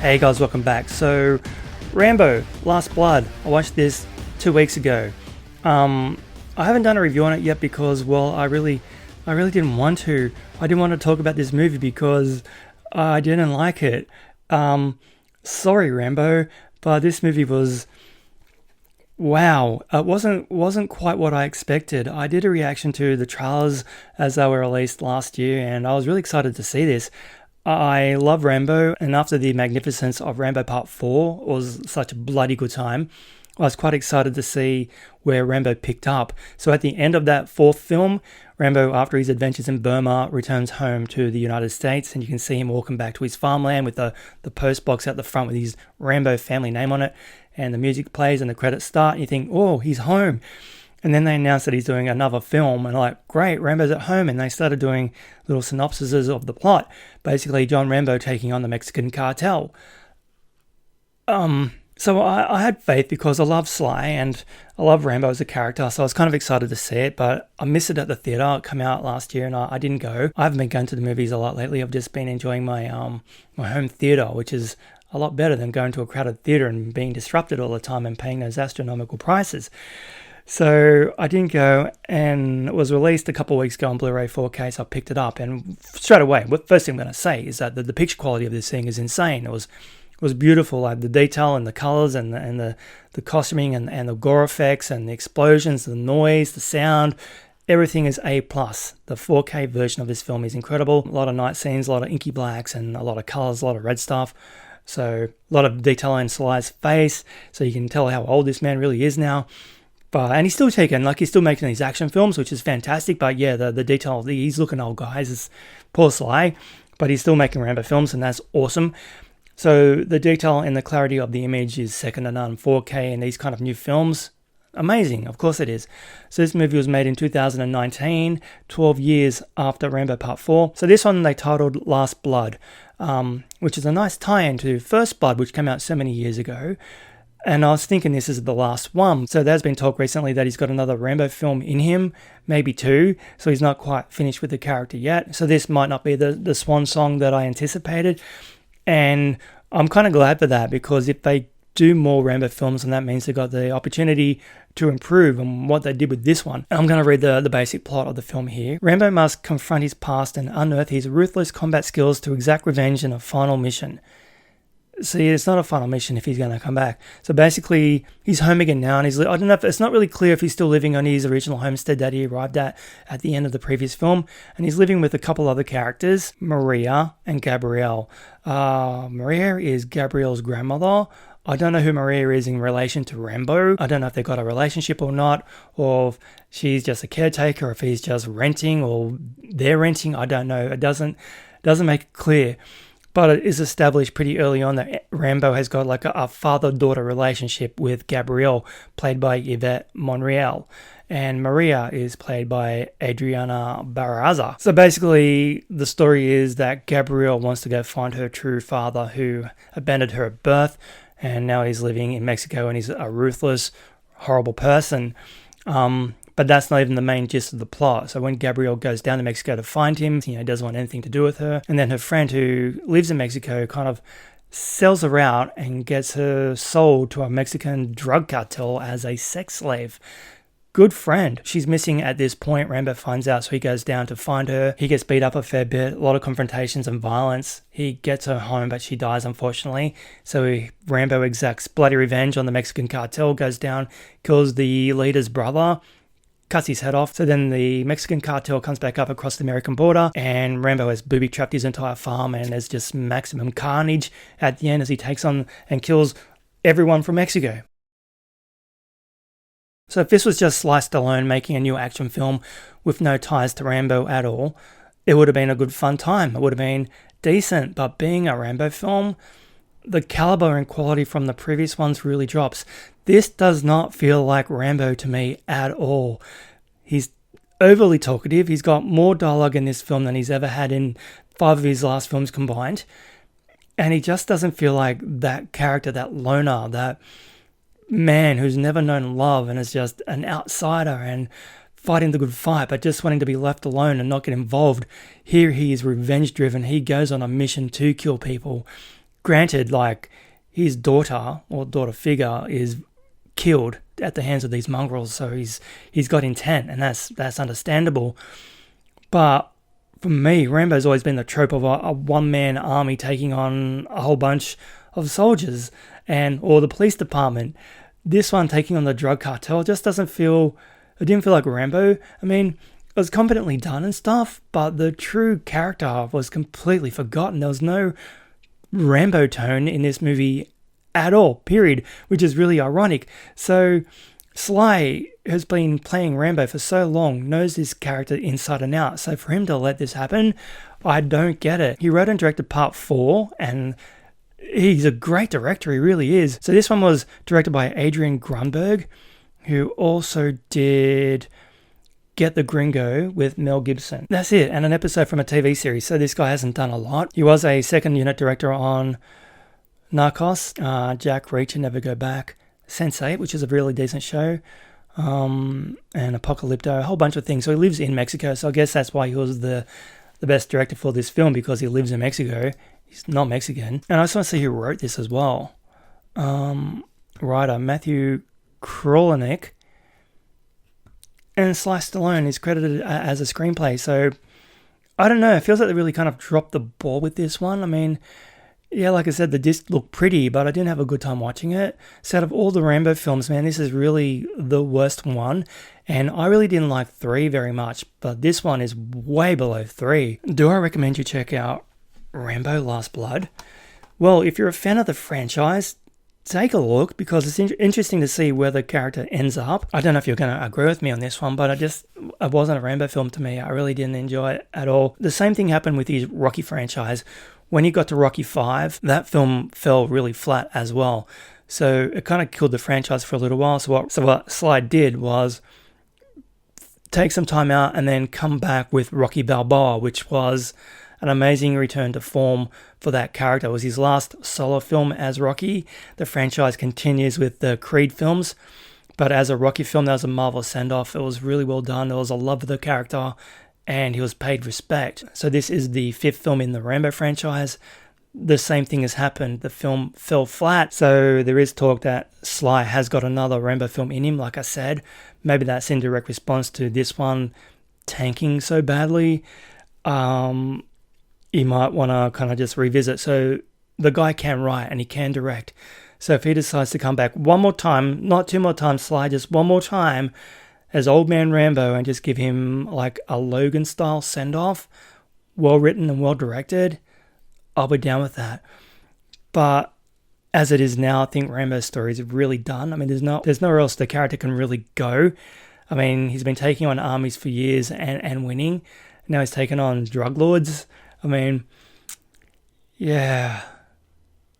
Hey guys, welcome back. So, Rambo, Last Blood. I watched this 2 weeks ago. I haven't done a review on it yet because, well, I really didn't want to. I didn't want to talk about this movie because I didn't like it. Sorry, Rambo, but this movie was, wow. It wasn't quite what I expected. I did a reaction to the trailers as they were released last year, and I was really excited to see this. I love Rambo, and after the magnificence of Rambo Part 4 was such a bloody good time, I was quite excited to see where Rambo picked up. So at the end of that fourth film, Rambo, after his adventures in Burma, returns home to the United States, and you can see him walking back to his farmland with the post box at the front with his Rambo family name on it, and the music plays and the credits start, and you think, oh, he's home. And then they announced that he's doing another film, and like, great, Rambo's at home. And they started doing little synopsises of the plot. Basically, John Rambo taking on the Mexican cartel. So I had faith because I love Sly and I love Rambo as a character, so I was kind of excited to see it, but I missed it at the theatre. It came out last year and I didn't go. I haven't been going to the movies a lot lately. I've just been enjoying my my home theatre, which is a lot better than going to a crowded theatre and being disrupted all the time and paying those astronomical prices. So I didn't go, and it was released a couple of weeks ago on Blu-ray 4K, so I picked it up, and straight away, the first thing I'm going to say is that the picture quality of this thing is insane. It was beautiful, like the detail and the colors and the costuming and the gore effects and the explosions, the noise, the sound, everything is A+. The 4K version of this film is incredible. A lot of night scenes, a lot of inky blacks and a lot of colors, a lot of red stuff. So a lot of detail in Sly's face, so you can tell how old this man really is now. And he's still he's still making these action films, which is fantastic. But yeah, the detail, he's looking old, guys. It's poor Sly, but he's still making Rambo films, and that's awesome. So the detail and the clarity of the image is second to none. 4K in these kind of new films, amazing. Of course it is. So this movie was made in 2019, 12 years after Rambo Part 4. So this one they titled Last Blood, which is a nice tie-in to First Blood, which came out so many years ago. And I was thinking this is the last one. So there's been talk recently that he's got another Rambo film in him, maybe two. So he's not quite finished with the character yet. So this might not be the swan song that I anticipated. And I'm kind of glad for that, because if they do more Rambo films, and that means they've got the opportunity to improve on what they did with this one. I'm going to read the basic plot of the film here. Rambo must confront his past and unearth his ruthless combat skills to exact revenge in a final mission. See, it's not a final mission if he's going to come back. So basically, he's home again now, and I don't know if it's not really clear if he's still living on his original homestead that he arrived at the end of the previous film, and he's living with a couple other characters, Maria and Gabrielle. Maria is Gabrielle's grandmother. I don't know who Maria is in relation to Rambo. I don't know if they've got a relationship or not, or if she's just a caretaker, or if he's just renting, or they're renting. I don't know. It doesn't make it clear. But it is established pretty early on that Rambo has got like a father-daughter relationship with Gabrielle, played by Yvette Monreal. And Maria is played by Adriana Barraza. So basically, the story is that Gabrielle wants to go find her true father, who abandoned her at birth, and now he's living in Mexico, and he's a ruthless, horrible person. But that's not even the main gist of the plot. So when Gabrielle goes down to Mexico to find him, doesn't want anything to do with her. And then her friend who lives in Mexico kind of sells her out and gets her sold to a Mexican drug cartel as a sex slave. Good friend. She's missing at this point. Rambo finds out, so he goes down to find her. He gets beat up a fair bit, a lot of confrontations and violence. He gets her home, but she dies, unfortunately. So Rambo exacts bloody revenge on the Mexican cartel, goes down, kills the leader's brother, cuts his head off. So then the Mexican cartel comes back up across the American border, and Rambo has booby-trapped his entire farm, and there's just maximum carnage at the end as he takes on and kills everyone from Mexico. So if this was just Sly Stallone making a new action film with no ties to Rambo at all, it would have been a good fun time. It would have been decent, but being a Rambo film, the caliber and quality from the previous ones really drops. This does not feel like Rambo to me at all. He's overly talkative. He's got more dialogue in this film than he's ever had in 5 of his last films combined. And he just doesn't feel like that character, that loner, that man who's never known love and is just an outsider and fighting the good fight, but just wanting to be left alone and not get involved. Here he is revenge driven. He goes on a mission to kill people. Granted, like, his daughter or daughter figure is killed at the hands of these mongrels, so he's got intent, and that's understandable. But for me, Rambo's always been the trope of a one-man army taking on a whole bunch of soldiers or the police department. This one taking on the drug cartel just didn't feel like Rambo. I mean, it was competently done and stuff, but the true character was completely forgotten. There was no Rambo tone in this movie at all, period, which is really ironic. So Sly has been playing Rambo for so long, knows this character inside and out. So for him to let this happen, I don't get it. He wrote and directed part 4, and he's a great director, he really is. So this one was directed by Adrian Grunberg, who also did Get the Gringo with Mel Gibson. That's it, and an episode from a TV series. So this guy hasn't done a lot. He was a second unit director on Narcos, Jack Reacher, Never Go Back, Sense8, which is a really decent show, and Apocalypto, a whole bunch of things. So he lives in Mexico, so I guess that's why he was the best director for this film, because he lives in Mexico. He's not Mexican. And I just want to see who wrote this as well. Writer Matthew Krolenick, and Sly Stallone is credited as a screenplay. So I don't know, it feels like they really kind of dropped the ball with this one. I mean, yeah, like I said, the disc looked pretty, but I didn't have a good time watching it. So out of all the Rambo films, man, this is really the worst one. And I really didn't like 3 very much, but this one is way below 3. Do I recommend you check out Rambo Last Blood? Well, if you're a fan of the franchise, take a look, because it's interesting to see where the character ends up. I don't know if you're going to agree with me on this one, but it wasn't a Rambo film to me. I really didn't enjoy it at all. The same thing happened with his Rocky franchise. When he got to Rocky 5, that film fell really flat as well. So it kind of killed the franchise for a little while. So what Sly did was take some time out and then come back with Rocky Balboa, which was an amazing return to form for that character. It was his last solo film as Rocky. The franchise continues with the Creed films, but as a Rocky film, that was a marvelous send-off. It was really well done. There was a love for the character, and he was paid respect. So this is the 5th film in the Rambo franchise. The same thing has happened. The film fell flat, so there is talk that Sly has got another Rambo film in him, like I said. Maybe that's in direct response to this one tanking so badly. He might want to kind of just revisit. So the guy can write and he can direct. So if he decides to come back one more time, not 2 more times, Sly, just one more time, as Old Man Rambo, and just give him like a Logan-style send-off, well-written and well-directed, I'll be down with that. But as it is now, I think Rambo's story is really done. I mean, there's nowhere else the character can really go. I mean, he's been taking on armies for years and winning. Now he's taken on drug lords. I mean, yeah,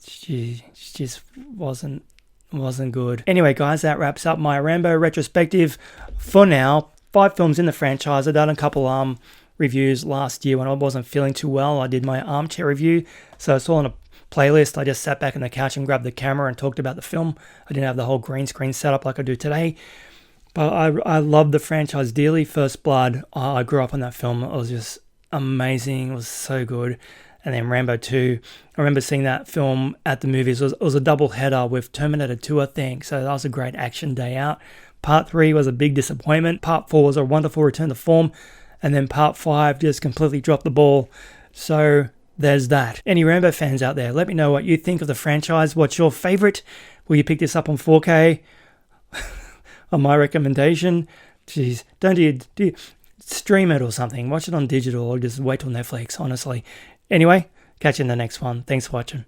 she just wasn't good. Anyway, guys, that wraps up my Rambo retrospective for now. 5 films in the franchise. I've done a couple reviews last year when I wasn't feeling too well. I did my armchair review, so it's all on a playlist. I just sat back on the couch and grabbed the camera and talked about the film. I didn't have the whole green screen set up like I do today, but I love the franchise dearly. First Blood, I grew up on that film. It was just amazing. It was so good. And then Rambo 2, I remember seeing that film at the movies. It was a double header with Terminator 2, I think. So that was a great action day out. Part 3 was a big disappointment. Part 4 was a wonderful return to form. And then Part 5 just completely dropped the ball. So there's that. Any Rambo fans out there, let me know what you think of the franchise. What's your favorite? Will you pick this up on 4K? On my recommendation? Jeez, don't do you stream it or something. Watch it on digital or just wait till Netflix, honestly. Anyway, catch you in the next one. Thanks for watching.